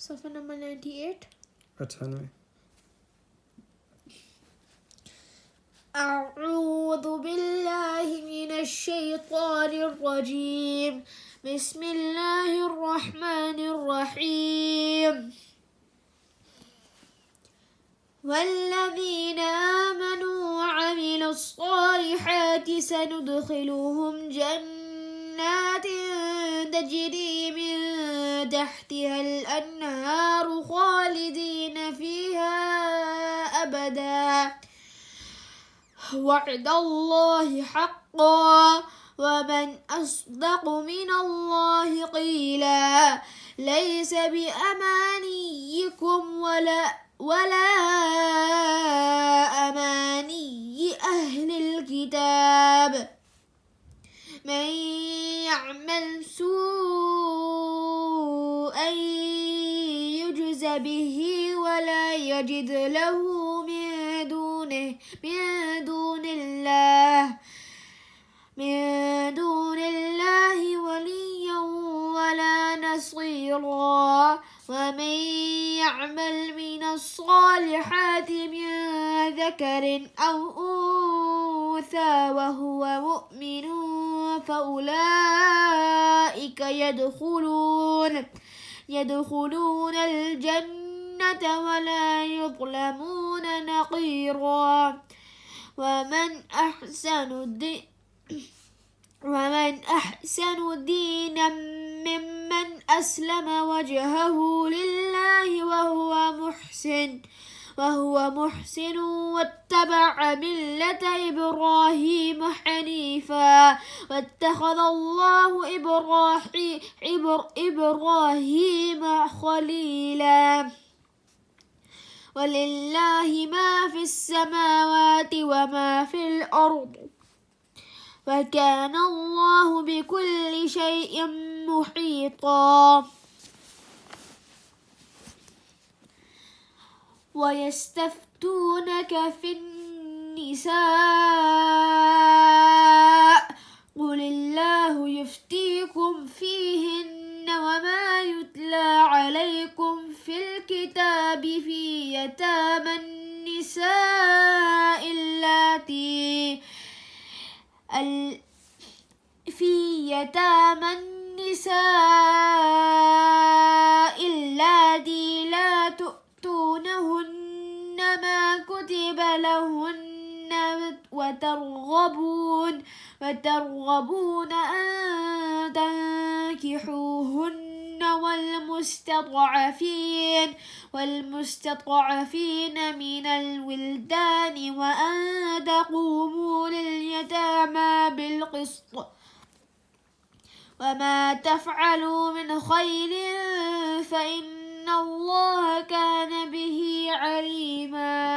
صفحة number 98. أعوذ بالله من الشيطان الرجيم. بسم الله الرحمن الرحيم. والذين آمنوا وعملوا الصالحات سندخلهم جنات تجري من تحتها الأنهار خالدين فيها أبدا وعد الله حقا ومن أصدق من الله قيلا. ليس بأمانيكم ولا أماني أهل الكتاب. من يعمل سوءا يجز به ولا يجد له من دون الله وليا ولا نصيرا. ومن يعمل من الصالحات من ذكر أو أنثى وهو مؤمن فأولئك يدخلون الجنة ولا يظلمون نقيرا. ومن أحسن دينا ممن أسلم وجهه لله وهو محسن واتبع ملة إبراهيم حنيفا واتخذ الله إبراهيم خليلا. ولله ما في السماوات وما في الأرض وكان الله بكل شيء محيطا. ويستفتونك في النساء قل الله يفتيكم فيهن وما يتلى عليكم في الكتاب في يتامى النساء اللاتي لا تؤتونهن ما كتب لهن وترغبون أن تنكحوهن والمستضعفين من الولدان وأن تقوموا لليتامى بالقسط وما تفعلوا من خير فإن الله كان به عليما.